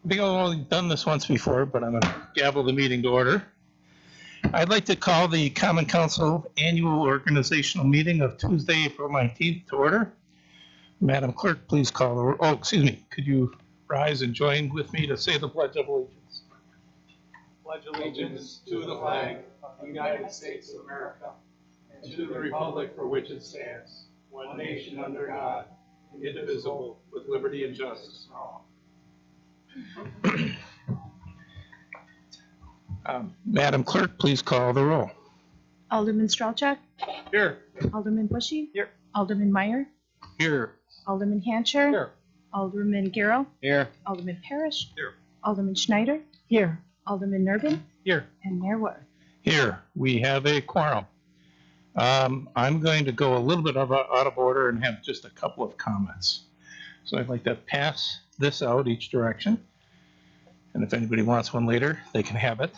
I think I've only done this once before, but I'm going to gavel the meeting to order. I'd like to call the Common Council Annual Organizational Meeting of Tuesday, April 19th to order. Madam Clerk, please call the, oh, excuse me, could you rise and join with me to say the Pledge of Allegiance? Pledge allegiance to the flag of the United States of America and to the republic for which it stands, one nation under God, indivisible, with liberty and justice for all. Madam Clerk, please call the roll. Alderman Strelchak, Here. Alderman Bushy, Here. Alderman Meyer, Here. Alderman Hancher, Here. Alderman Garrow, Here. Alderman Parrish, Here. Alderman Schneider, here, Alderman Nervin, Here. and Mayor Wood. Here, we have a quorum. I'm going to go a little bit out of order and have just a couple of comments. So I'd like to pass this out each direction. And if anybody wants one later, they can have it.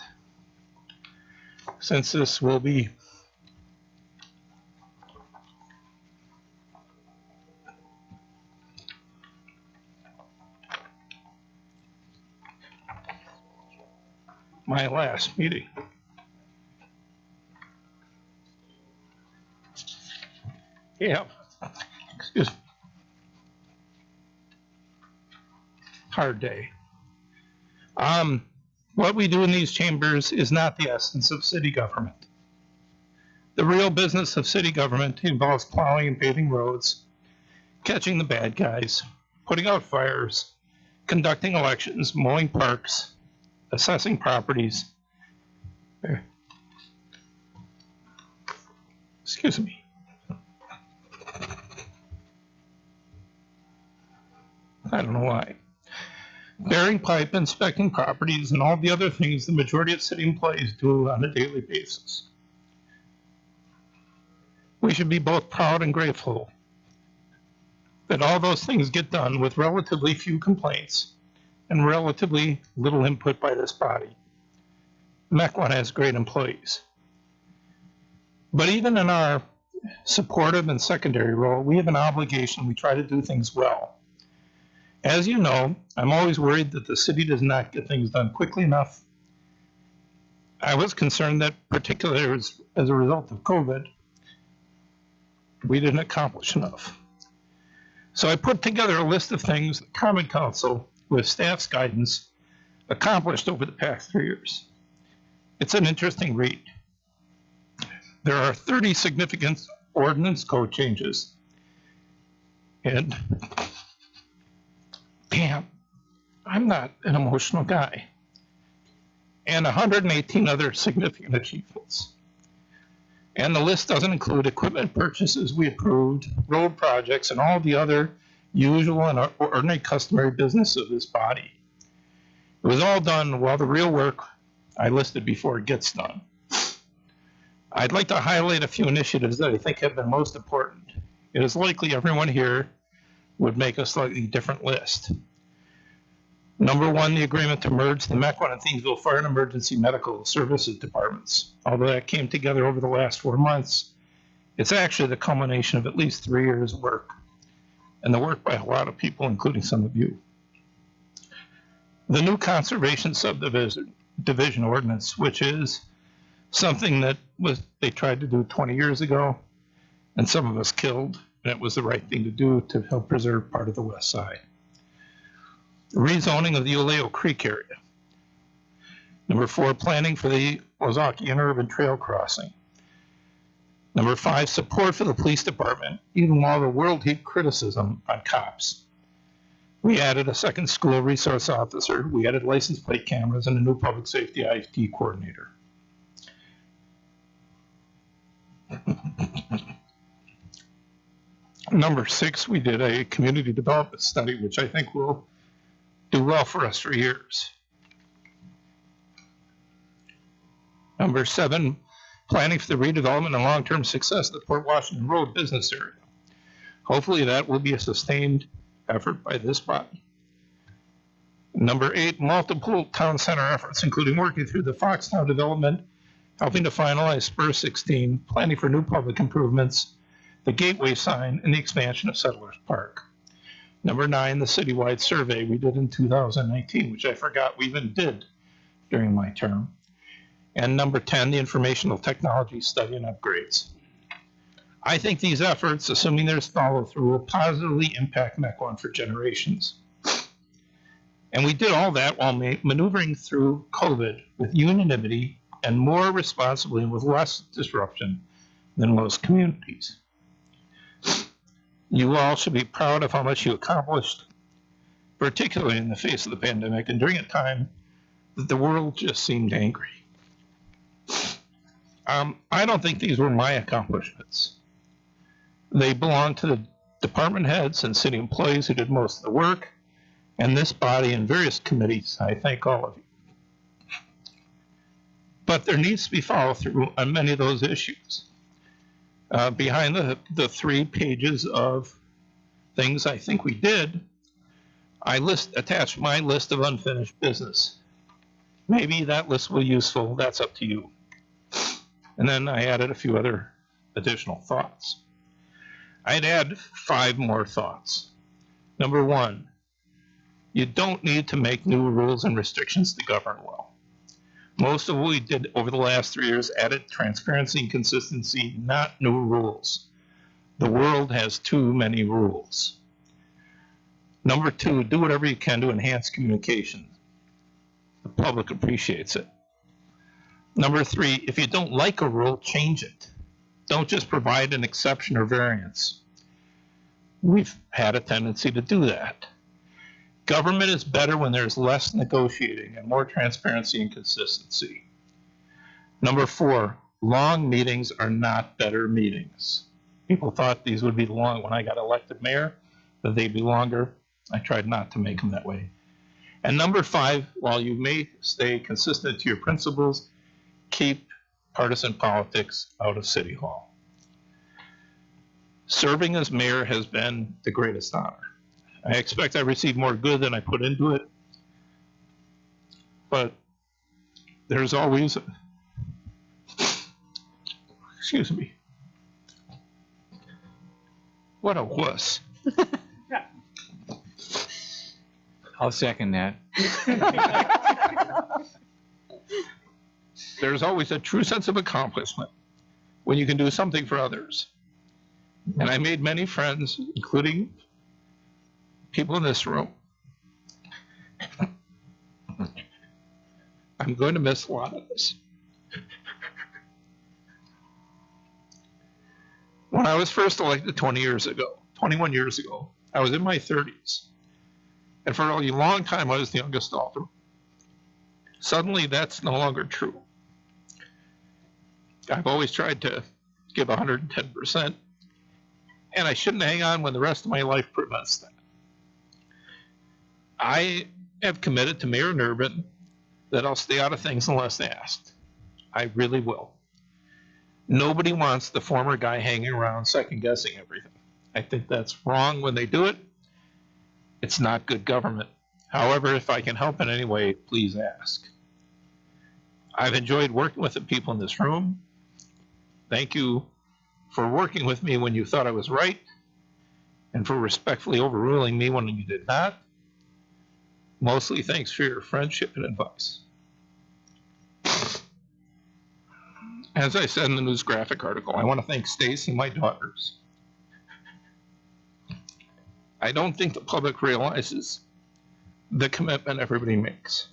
Since this will be my last meeting. Yeah, excuse me. Hard day. What we do in these chambers is not the essence of city government. The real business of city government involves plowing and paving roads, catching the bad guys, putting out fires, conducting elections, mowing parks, assessing properties. Excuse me. I don't know why. Bearing pipe, inspecting properties, and all the other things the majority of city employees do on a daily basis. We should be both proud and grateful that all those things get done with relatively few complaints and relatively little input by this body. Mequon has great employees. But even in our supportive and secondary role, we have an obligation. We try to do things well. As you know, I'm always worried that the city does not get things done quickly enough. I was concerned that particularly as a result of COVID, we didn't accomplish enough. So I put together a list of things the Common Council, with staff's guidance, accomplished over the past 3 years. It's an interesting read. There are 30 significant ordinance code changes. And damn, I'm not an emotional guy. And 118 other significant achievements. And the list doesn't include equipment purchases we approved, road projects, and all the other usual and ordinary customary business of this body. It was all done while the real work I listed before gets done. I'd like to highlight a few initiatives that I think have been most important. It is likely everyone here would make a slightly different list. Number one, the agreement to merge the Mequon and Thingsville Fire and Emergency Medical Services departments. Although that came together over the last 4 months, it's actually the culmination of at least 3 years' work, and the work by a lot of people, including some of you. The new conservation subdivision ordinance, which is something that they tried to do 20 years ago, and some of us killed, and it was the right thing to do to help preserve part of the west side. Rezoning of the Oleo Creek area. Number 4, planning for the Ozaki Interurban Trail crossing. Number 5, support for the police department, even while the world heaped criticism on cops. We added a second school resource officer, we added license plate cameras, and a new public safety IT coordinator. Number 6, we did a community development study, which I think will do well for us for years. Number 7, planning for the redevelopment and long-term success of the Port Washington Road business area. Hopefully that will be a sustained effort by this body. Number 8, multiple town center efforts, including working through the Foxtown development, helping to finalize Spur 16, planning for new public improvements, the Gateway sign, and the expansion of Settlers Park. Number 9, the citywide survey we did in 2019, which I forgot we even did during my term. And number 10, the informational technology study and upgrades. I think these efforts, assuming there's follow-through, will positively impact Mequon for generations. And we did all that while maneuvering through COVID with unanimity and more responsibly and with less disruption than most communities. You all should be proud of how much you accomplished, particularly in the face of the pandemic and during a time that the world just seemed angry. I don't think these were my accomplishments. They belong to the department heads and city employees who did most of the work, and this body and various committees. I thank all of you. But there needs to be follow-through on many of those issues. Behind the 3 pages of things I think we did, I attached my list of unfinished business. Maybe that list will be useful. That's up to you. And then I added a few other additional thoughts. I'd add 5 more thoughts. Number 1, you don't need to make new rules and restrictions to govern well. Most of what we did over the last 3 years added transparency and consistency, not new rules. The world has too many rules. Number 2, do whatever you can to enhance communication. The public appreciates it. Number 3, if you don't like a rule, change it. Don't just provide an exception or variance. We've had a tendency to do that. Government is better when there's less negotiating and more transparency and consistency. Number 4, long meetings are not better meetings. People thought these would be long when I got elected mayor, that they'd be longer. I tried not to make them that way. And number 5, while you may stay consistent to your principles, keep partisan politics out of City Hall. Serving as mayor has been the greatest honor. I expect I received more good than I put into it, but there's always, excuse me, what a wuss. I'll second that. There's always a true sense of accomplishment when you can do something for others. And I made many friends, including people in this room. I'm going to miss a lot of this. When I was first elected 21 years ago, I was in my 30s. And for a long time, I was the youngest alderman. Suddenly, that's no longer true. I've always tried to give 110%, and I shouldn't hang on when the rest of my life prevents that. I have committed to Mayor Nurbin that I'll stay out of things unless asked. I really will. Nobody wants the former guy hanging around second-guessing everything. I think that's wrong when they do it. It's not good government. However, if I can help in any way, please ask. I've enjoyed working with the people in this room. Thank you for working with me when you thought I was right, and for respectfully overruling me when you did not. Mostly thanks for your friendship and advice. As I said in the news graphic article, I want to thank Stacy and my daughters. I don't think the public realizes the commitment everybody makes.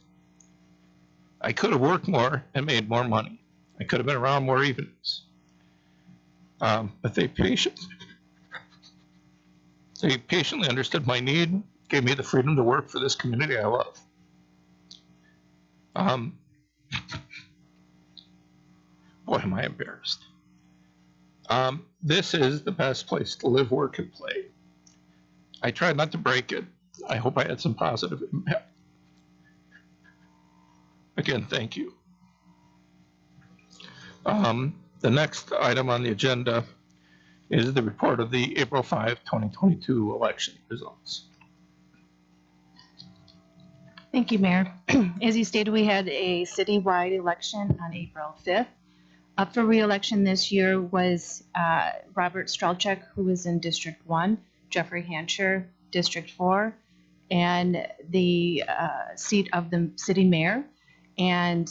I could have worked more and made more money. I could have been around more evenings. But they patiently understood my need, gave me the freedom to work for this community I love. Boy, am I embarrassed. This is the best place to live, work, and play. I tried not to break it. I hope I had some positive impact. Again, thank you. The next item on the agenda is the report of the April 5, 2022 election results. Thank you, Mayor. As you stated, we had a citywide election on April 5th. Up for re-election this year was Robert Strelchuk, who was in District 1, Jeffrey Hancher, District 4, and the seat of the city mayor. And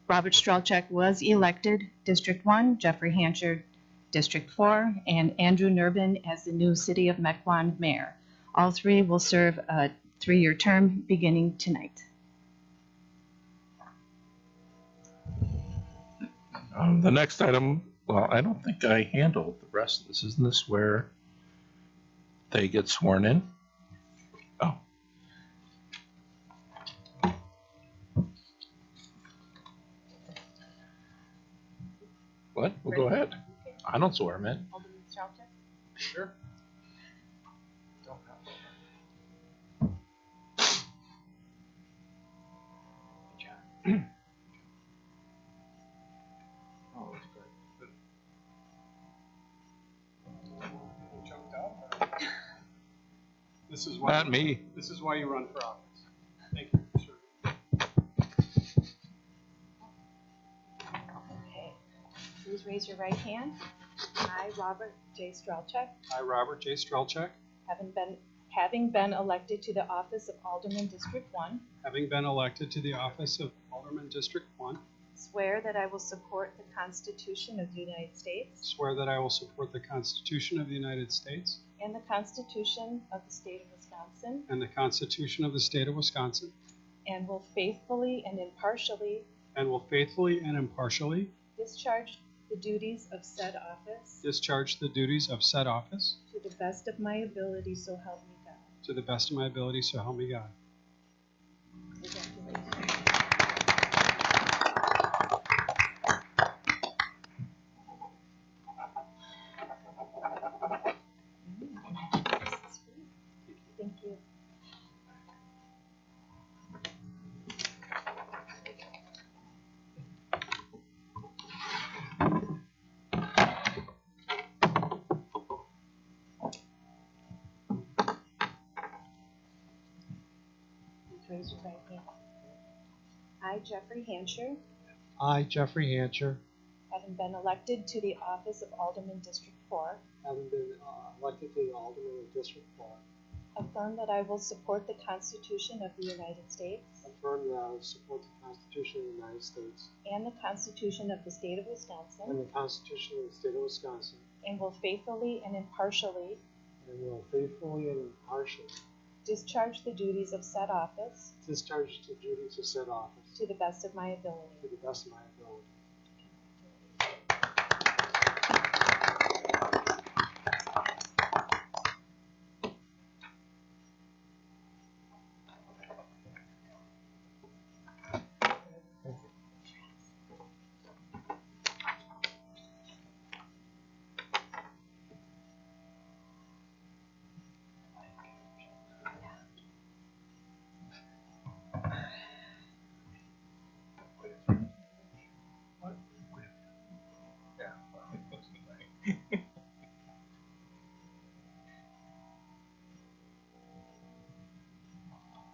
Robert Strelchuk was elected District 1, Jeffrey Hancher District 4, and Andrew Nurbin as the new City of Mequon mayor. All three will serve a 3-year term beginning tonight. The next item, well, I don't think I handled the rest of this. Isn't this where they get sworn in? Oh. What? Well, go ahead. I don't swear them in. Alderman Strelchuk? Sure. Oh, that's good. Jumped out. This is why. Not me. This is why you run for office. Thank you for serving. Okay. Please raise your right hand. I, Robert J. Strelchuk, I, Robert J. Strelchuk, having been elected to the office of Alderman District 1, having been elected to the office of Alderman District 1, swear that I will support the Constitution of the United States swear that I will support the Constitution of the United States and the Constitution of the State of Wisconsin, and the Constitution of the State of Wisconsin, and will faithfully and impartially discharge the duties of said office discharge the duties of said office to the best of my ability, so help me God. to the best of my ability, so help me God. Congratulations. Thank you. Please raise your right hand. I, Jeffrey Hancher, I, Jeffrey Hancher, having been elected to the office of Alderman District 4, having been elected to the Alderman of District 4, affirm that I will support the Constitution of the United States affirm that I will support the Constitution of the United States and the Constitution of the State of and Wisconsin, the Constitution of the State of Wisconsin, and will faithfully and impartially discharge the duties of said office discharge the duties of said office to the best of my ability. to the best of my ability.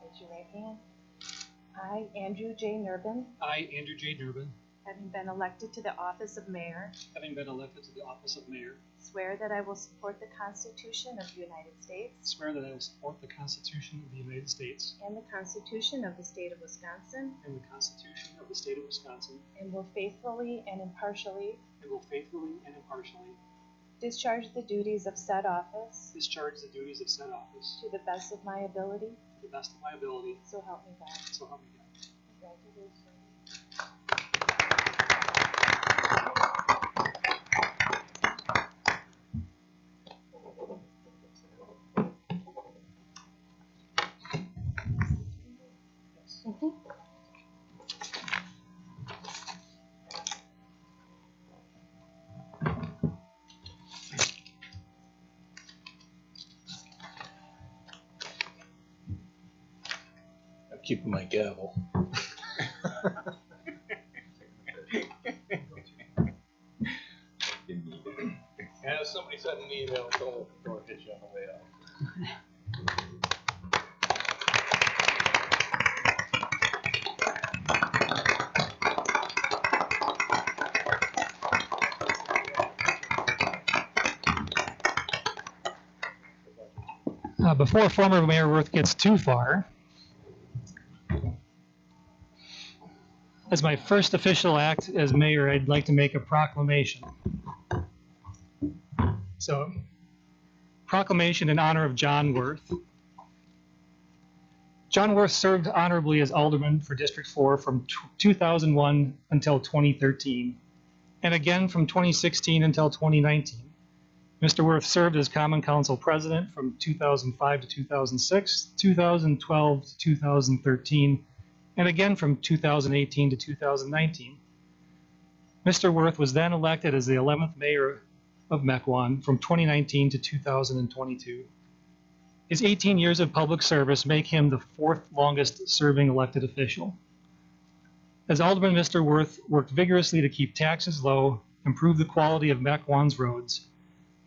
Raise your right hand. I, Andrew J. Nurbin, I, Andrew J. Durbin, having been elected to the office of mayor, having been elected to the office of mayor, swear that I will support the Constitution of the United States swear that I will support the Constitution of the United States and the Constitution of the State of Wisconsin, and the Constitution of the State of Wisconsin, and will faithfully and impartially discharge the duties of said office discharge the duties of said office to the best of my ability, to the best of my ability, so help me God. so help me God. Congratulations. Mhm. I'm keeping my gavel. And if somebody sent an email, don't hit you on the way out. Before former Mayor Worth gets too far, as my first official act as mayor, I'd like to make a proclamation. So, proclamation in honor of John Worth. John Worth served honorably as alderman for District 4 from 2001 until 2013, and again from 2016 until 2019. Mr. Worth served as Common Council President from 2005 to 2006, 2012 to 2013, and again from 2018 to 2019. Mr. Worth was then elected as the 11th Mayor of Mequon from 2019 to 2022. His 18 years of public service make him the fourth longest serving elected official. As Alderman, Mr. Worth worked vigorously to keep taxes low, improve the quality of Mequon's roads,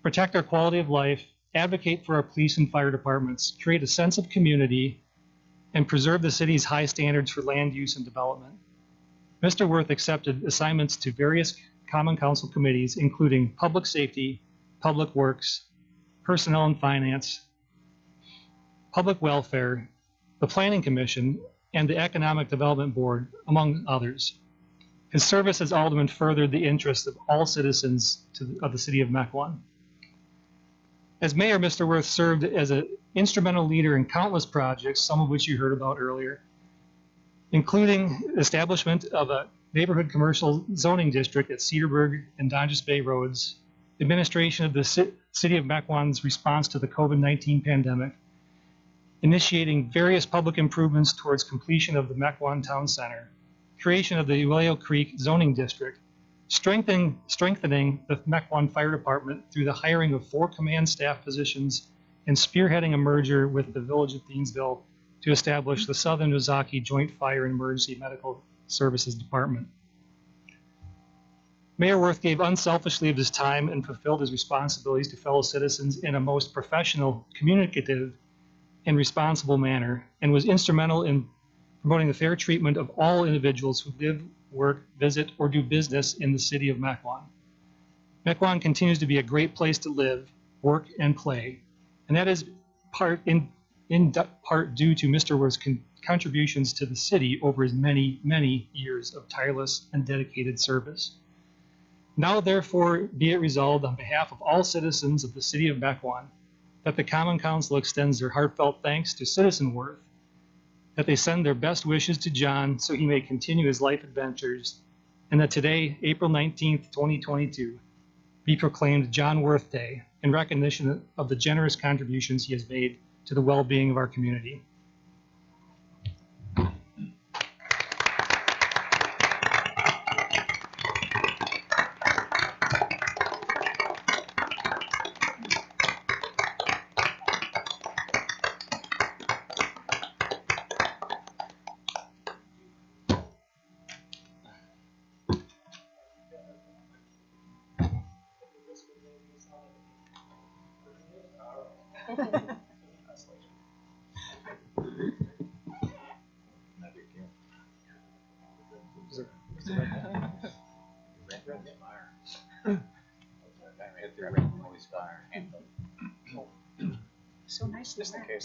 protect our quality of life, advocate for our police and fire departments, create a sense of community, and preserve the city's high standards for land use and development. Mr. Worth accepted assignments to various Common Council committees, including Public Safety, Public Works, Personnel and Finance, Public Welfare, the Planning Commission, and the Economic Development Board, among others. His service as alderman furthered the interests of all citizens of the city of Mequon. As mayor, Mr. Worth served as an instrumental leader in countless projects, some of which you heard about earlier, including establishment of a neighborhood commercial zoning district at Cedarburg and Donges Bay Roads, administration of the city of Mequon's response to the COVID-19 pandemic, initiating various public improvements towards completion of the Mequon Town Center, creation of the Uvaleo Creek zoning district, strengthening the Mequon Fire Department through the hiring of 4 command staff positions, and spearheading a merger with the village of Thingsville to establish the Southern Ozaki Joint Fire and Emergency Medical Services Department. Mayor Worth gave unselfishly of his time and fulfilled his responsibilities to fellow citizens in a most professional, communicative, and responsible manner, and was instrumental in promoting the fair treatment of all individuals who live, work, visit, or do business in the city of Mequon. Mequon continues to be a great place to live, work, and play, and that is in part due to Mr. Worth's contributions to the city over his many, many years of tireless and dedicated service. Now, therefore, be it resolved on behalf of all citizens of the city of Mequon that the Common Council extends their heartfelt thanks to Citizen Worth, that they send their best wishes to John so he may continue his life adventures, and that today, April 19th, 2022, be proclaimed John Worth Day in recognition of the generous contributions he has made to the well-being of our community. So nice. Just in case.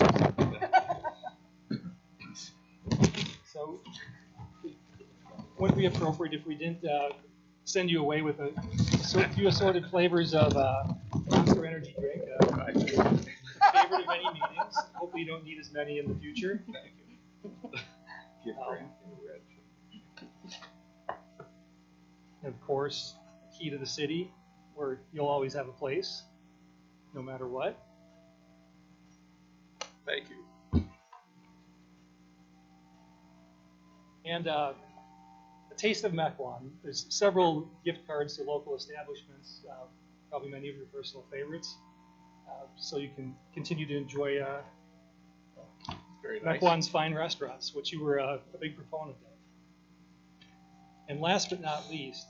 So, would it be appropriate if we didn't send you away with a few assorted flavors of Monster Energy drink? Favorite of many meetings. Hopefully, you don't need as many in the future. And of course, key to the city, where you'll always have a place, no matter what. Thank you. And a taste of Mequon. There's several gift cards to local establishments, probably many of your personal favorites, so you can continue to enjoy Very nice. Mequon's fine restaurants, which you were a big proponent of. And last but not least,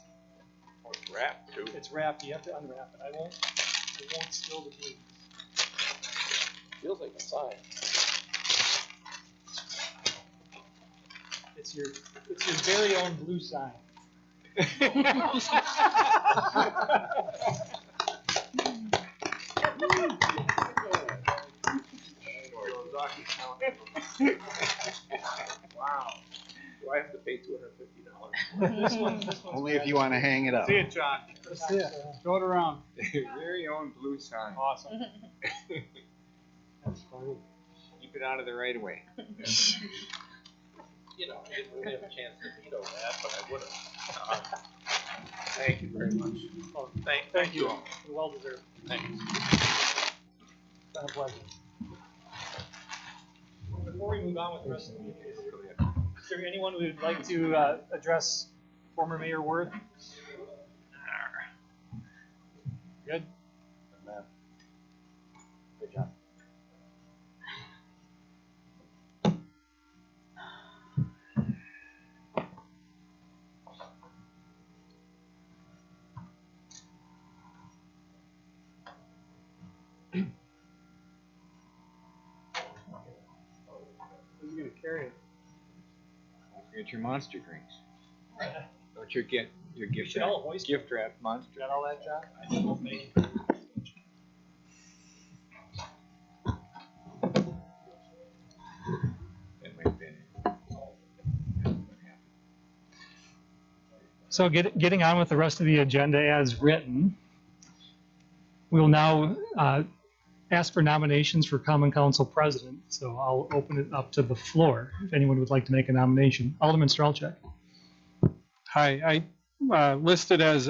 Oh, it's wrapped too. it's wrapped. You have to unwrap it. I won't spill the beans. Feels like a sign. It's your very own blue sign. Wow. Do I have to pay $250? This one's Only if you want to hang it up. See it, John. That's it. Throw it around. Very own blue sign. Awesome. That's funny. Keep it out of the right of way. You know, I didn't really have a chance to veto that, but I would have. Thank you very much. Oh, Thank you all. well deserved. Thanks. It's been a pleasure. Before we move on with the rest of the meeting, is there anyone who would like to address former Mayor Worth? Good? Good job. Who's gonna carry it? Don't forget your monster drinks. Don't you get your gift should all hoist gift wrap monster. Got all that, John? That might have been it. So getting on with the rest of the agenda as written, we will now ask for nominations for Common Council President. So I'll open it up to the floor if anyone would like to make a nomination. Alderman Strelchek. Hi, I listed as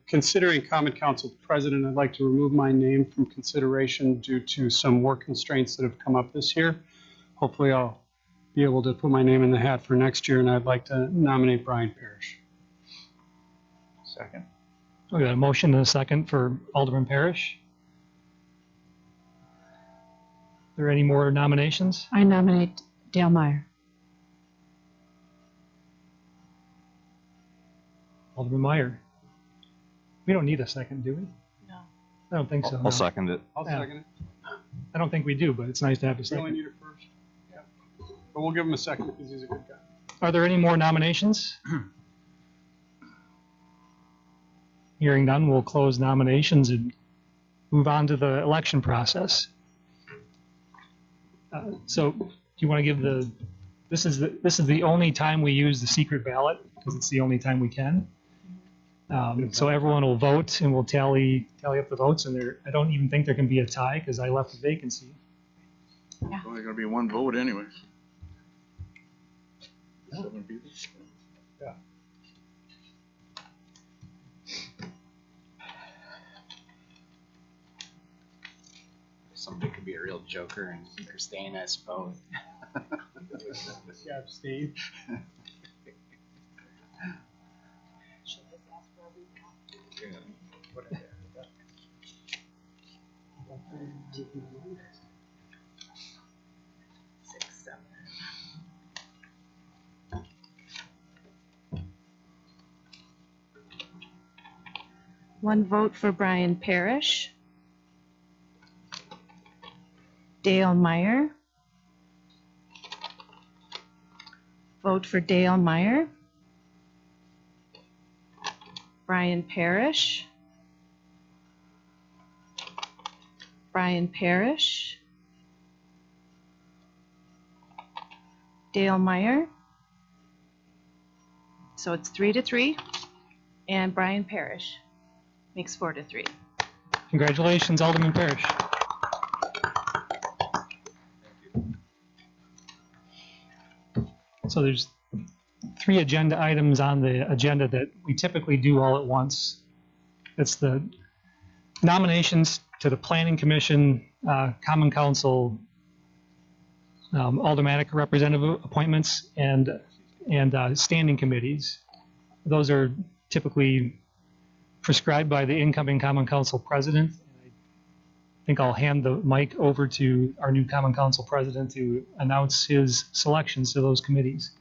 considering Common Council President. I'd like to remove my name from consideration due to some work constraints that have come up this year. Hopefully I'll be able to put my name in the hat for next year, and I'd like to nominate Brian Parrish. Second. We got a motion and a second for Alderman Parrish. Are there any more nominations? I nominate Dale Meyer. Alderman Meyer. We don't need a second, do we? No. I don't think so. I'll no. second it. I'll Yeah. second it. I don't think we do, but it's nice to have a We only second. need it first. Yeah. But we'll give him a second because he's a good guy. Are there any more nominations? Hearing none, we'll close nominations and move on to the election process. So do you want to give this is the only time we use the secret ballot because it's the only time we can. So everyone will vote and we'll tally up the votes, and I don't even think there can be a tie because I left a vacancy. Only gonna be one vote anyways. Yeah. 7 people. Yeah. Somebody could be a real joker and sustain us both. Yeah, Steve. Yeah, whatever. 6, 7. One vote for Brian Parrish. Dale Meyer. Vote for Dale Meyer. Brian Parrish. Brian Parrish. Dale Meyer. So it's 3-3, and Brian Parrish makes 4-3. Congratulations, Alderman Parrish. So there's 3 agenda items on the agenda that we typically do all at once. It's the nominations to the Planning Commission, Common Council, Aldermatic representative appointments, and standing committees. Those are typically prescribed by the incoming Common Council President. I think I'll hand the mic over to our new Common Council President to announce his selections to those committees.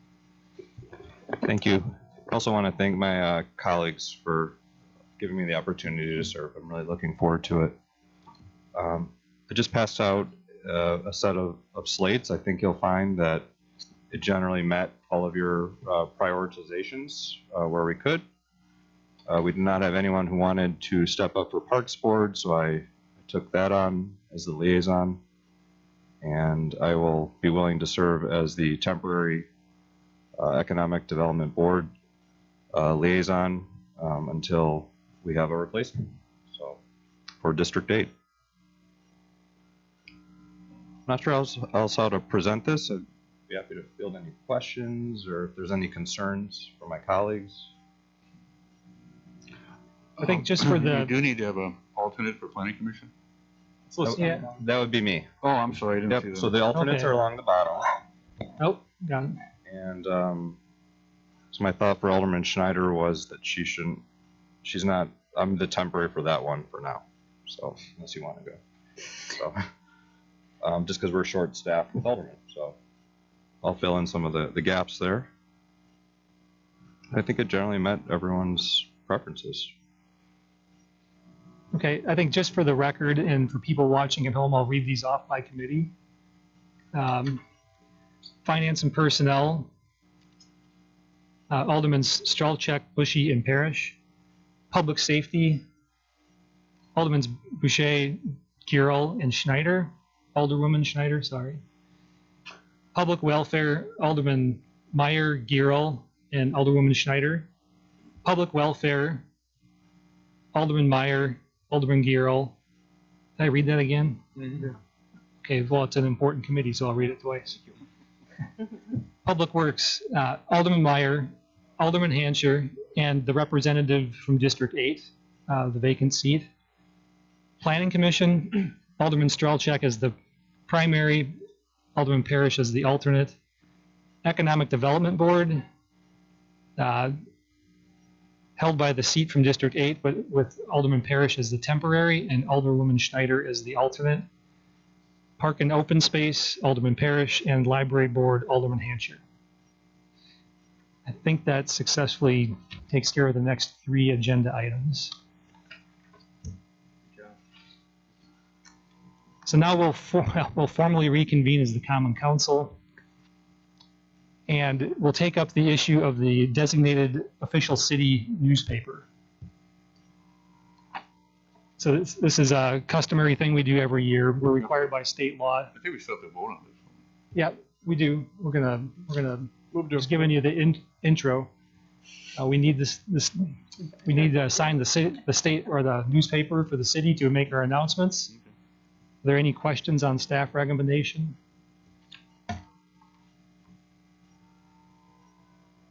Thank you. I also want to thank my colleagues for giving me the opportunity to serve. I'm really looking forward to it. I just passed out a set of slates. I think you'll find that it generally met all of your prioritizations where we could. We did not have anyone who wanted to step up for Parks Board, so I took that on as the liaison. And I will be willing to serve as the temporary Economic Development Board liaison until we have a replacement. So for District 8. Not sure else how to present this. I'd be happy to field any questions or if there's any concerns from my colleagues. I think just for You the, do need to have an alternate for planning commission? yeah, That would be me. Oh, I'm sorry, I didn't see Yep, that. so the alternates Okay. are along the bottom. oh, got it. And so my thought for Alderman Schneider was that she's not, I'm the temporary for that one for now. So unless you want to go. So just because we're short staffed with Alderman. So I'll fill in some of the gaps there. I think it generally met everyone's preferences. Okay, I think just for the record and for people watching at home, I'll read these off by committee. Finance and Personnel, Alderman Stralchek, Bushy, and Parrish. Public Safety, Aldermans Boucher, Girl, and Schneider. Alderwoman Schneider, sorry. Public Welfare, Alderman Meyer, Girl, and Alderwoman Schneider. Public Welfare, Alderman Meyer, Alderman Girl. Did I read that again? Okay, well, it's an important committee, so I'll read it twice. Public Works, Alderman Meyer, Alderman Hansher, and the representative from District 8, the vacant seat. Planning Commission, Alderman Stralchek as the primary, Alderman Parrish as the alternate. Economic Development Board, held by the seat from District 8, but with Alderman Parrish as the temporary and Alderwoman Schneider as the alternate. Park and Open Space, Alderman Parrish, and Library Board, Alderman Hansher. I think that successfully takes care of the next 3 agenda items. So now we'll formally reconvene as the Common Council, and we'll take up the issue of the designated official city newspaper. So this is a customary thing we do every year. We're required by state law. I think we still have to vote on this. Yeah, we do. We're gonna just giving you the intro. We need this. We need to assign the state or the newspaper for the city to make our announcements. Are there any questions on staff recommendation?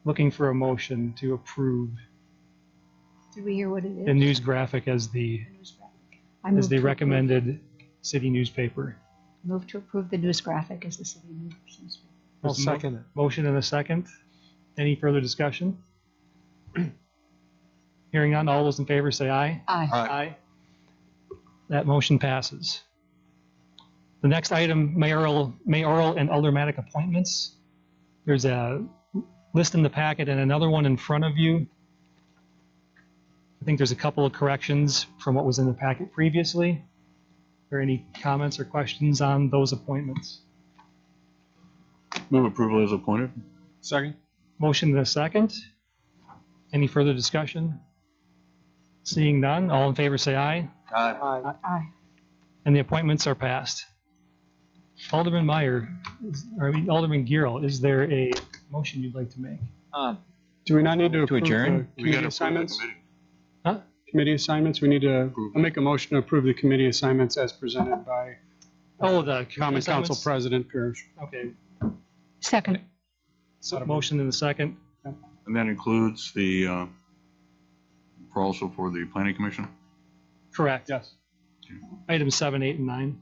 Looking for a motion to approve Did we hear what it the is? news graphic as the I move to approve- recommended city newspaper. Move to approve the news graphic as the city news. I'll second it. Motion and a second. Any further discussion? Hearing none, all those in favor say aye. Aye. Aye. That motion passes. The next item, mayoral and aldermatic appointments. There's a list in the packet and another one in front of you. I think there's a couple of corrections from what was in the packet previously. Are there any comments or questions on those appointments? Move approval as appointed? Second? Motion and a second. Any further discussion? Seeing none, all in favor say aye. Aye. And the appointments are passed. Alderman Meyer, Alderman Girl, is there a motion you'd like to make? Do we not need to approve the adjourn? We committee gotta approve the assignments? committee. Huh? Committee assignments, we need to, I'll make a motion to approve the committee assignments as presented by Oh, the Common Council assignments? President Parrish. Okay, Second. so motion and a second. And that includes the, also for the planning commission? Correct. Yes. Items 7, 8, and 9.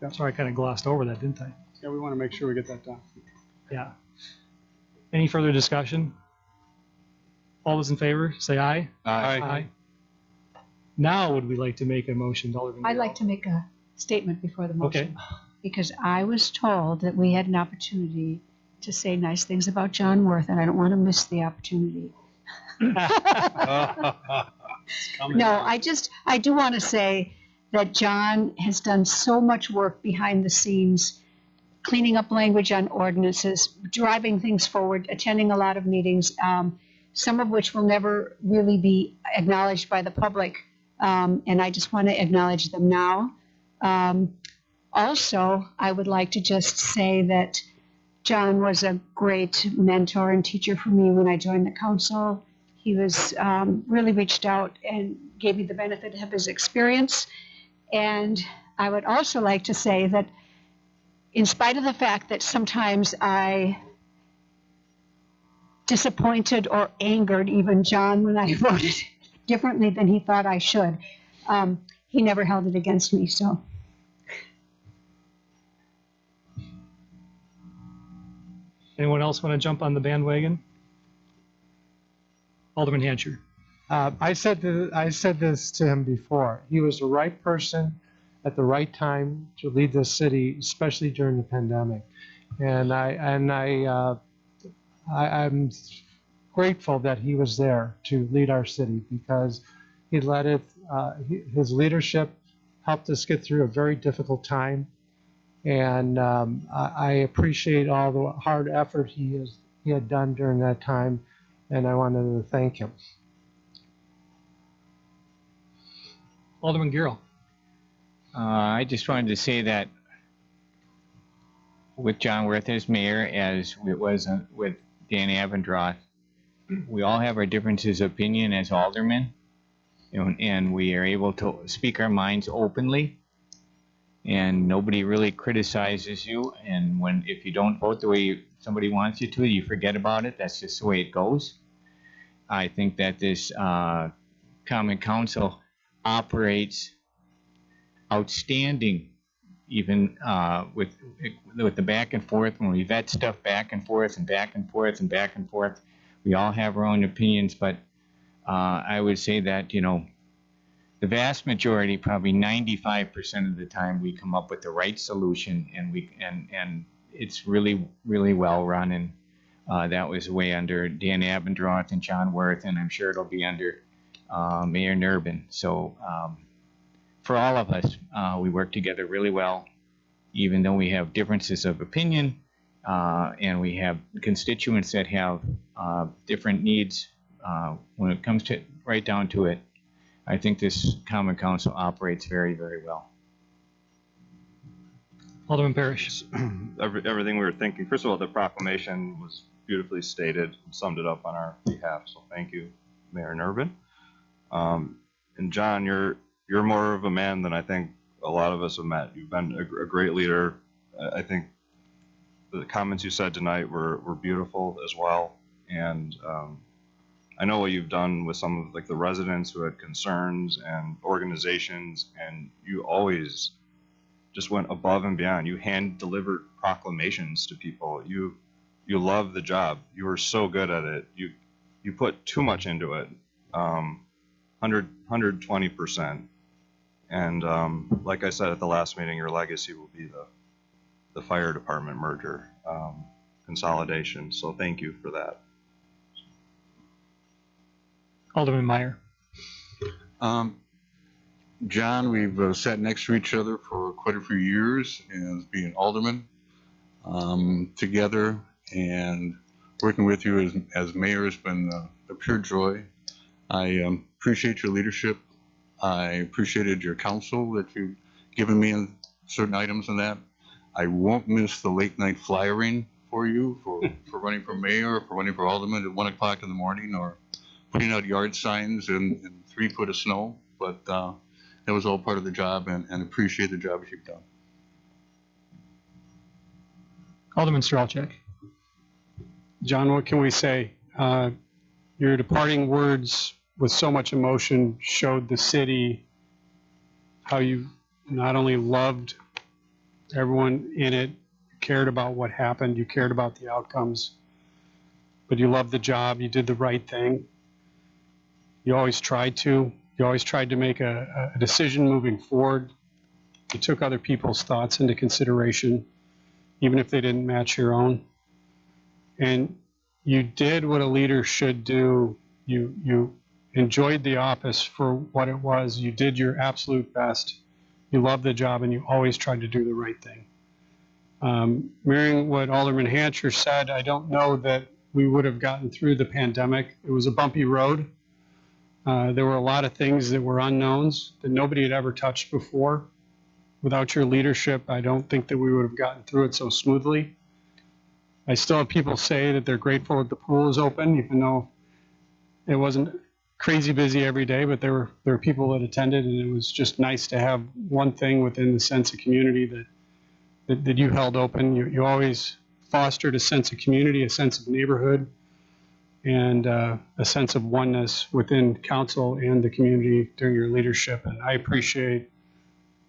Yep. Sorry, I kind of glossed over that, didn't I? Yeah, we want to make sure we get that done. Yeah. Any further discussion? All those in favor, say aye. Aye. Now, would we like to make a motion, Alderman I'd Girl? like to make a statement before the Okay. motion. Because I was told that we had an opportunity to say nice things about John Worth, and I don't want to miss the opportunity. No, I do want to say that John has done so much work behind the scenes, cleaning up language on ordinances, driving things forward, attending a lot of meetings, some of which will never really be acknowledged by the public. And I just want to acknowledge them now. Also, I would like to just say that John was a great mentor and teacher for me when I joined the council. He was really reached out and gave me the benefit of his experience. And I would also like to say that in spite of the fact that sometimes I disappointed or angered even John when I voted differently than he thought I should, he never held it against me. So. Anyone else want to jump on the bandwagon? Alderman Hancher. I said this to him before. He was the right person at the right time to lead this city, especially during the pandemic. And I'm grateful that he was there to lead our city because he led it. His leadership helped us get through a very difficult time. And I appreciate all the hard effort he had done during that time, and I wanted to thank him. Alderman Garrell. I just wanted to say that with John Worth as mayor, as it was with Dan Abendroth, we all have our differences of opinion as aldermen, and we are able to speak our minds openly, and nobody really criticizes you. And if you don't vote the way somebody wants you to, you forget about it. That's just the way it goes. I think that this common council operates outstanding, even with the back and forth, when we vet stuff back and forth and back and forth and back and forth. We all have our own opinions, but I would say that, the vast majority, probably 95% of the time, we come up with the right solution, and it's really, really well run. And that was way under Dan Abendroth and John Worth, and I'm sure it'll be under Mayor Nurbin. So for all of us, we work together really well, even though we have differences of opinion, and we have constituents that have different needs. When it comes to right down to it, I think this common council operates very, very well. Alderman Parrish. Everything we were thinking. First of all, the proclamation was beautifully stated and summed it up on our behalf. So thank you, Mayor Nurbin. And John, you're more of a man than I think a lot of us have met. You've been a great leader. I think the comments you said tonight were beautiful as well. And I know what you've done with some of the residents who had concerns and organizations, and you always just went above and beyond. You hand delivered proclamations to people. You love the job. You were so good at it. You put too much into it. 120%. And like I said at the last meeting, your legacy will be the fire department merger consolidation. So thank you for that. Alderman Meyer. John, we've sat next to each other for quite a few years as being aldermen together, and working with you as mayor has been a pure joy. I appreciate your leadership. I appreciated your counsel that you've given me on certain items and that. I won't miss the late night flyering for you for running for mayor or for running for alderman at 1 o'clock in the morning, or putting out yard signs in 3 foot of snow. But that was all part of the job, and appreciate the job you've done. Alderman Strelchek. John, what can we say? Your departing words with so much emotion showed the city how you not only loved everyone in it, cared about what happened, you cared about the outcomes, but you loved the job, you did the right thing. You always tried to. You always tried to make a decision moving forward. You took other people's thoughts into consideration, even if they didn't match your own. And you did what a leader should do. You enjoyed the office for what it was. You did your absolute best. You loved the job, and you always tried to do the right thing. Mirroring what Alderman Hancher said, I don't know that we would have gotten through the pandemic. It was a bumpy road. There were a lot of things that were unknowns that nobody had ever touched before. Without your leadership, I don't think that we would have gotten through it so smoothly. I still have people say that they're grateful that the pool is open, even though it wasn't crazy busy every day, but there were people that attended, and it was just nice to have one thing within the sense of community that you held open. You always fostered a sense of community, a sense of neighborhood, and a sense of oneness within council and the community during your leadership. And I appreciate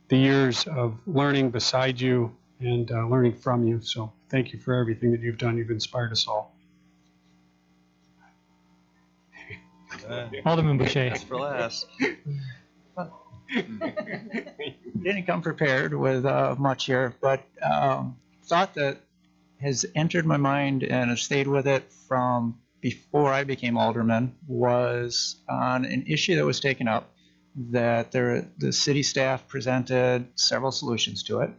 the years of learning beside you and learning from you. So thank you for everything that you've done. You've inspired us all. Alderman Boucher. That's for last. Didn't come prepared with much here, but thought that has entered my mind and has stayed with it from before I became alderman was on an issue that was taken up that the city staff presented several solutions to it.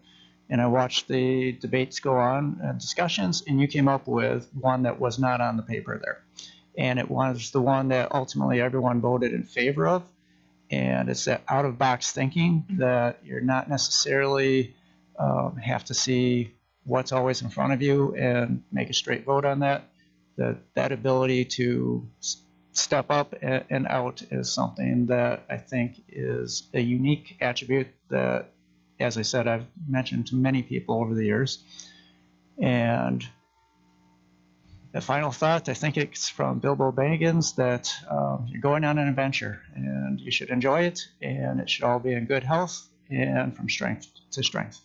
And I watched the debates go on and discussions, and you came up with one that was not on the paper there. And it was the one that ultimately everyone voted in favor of. And it's that out-of-box thinking that you're not necessarily have to see what's always in front of you and make a straight vote on that. That ability to step up and out is something that I think is a unique attribute that, as I said, I've mentioned to many people over the years. And the final thought, I think it's from Bilbo Baggins, that you're going on an adventure and you should enjoy it, and it should all be in good health and from strength to strength.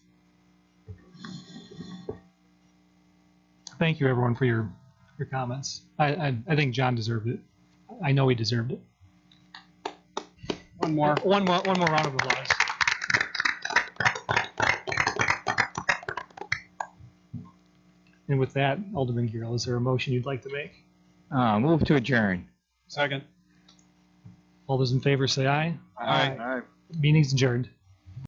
Thank you, everyone, for your comments. I think John deserved it. I know he deserved it. One more. One more round of applause. And with that, Alderman Gill, is there a motion you'd like to make? Move to adjourn. Second. All those in favor say aye. Aye. Meeting's adjourned.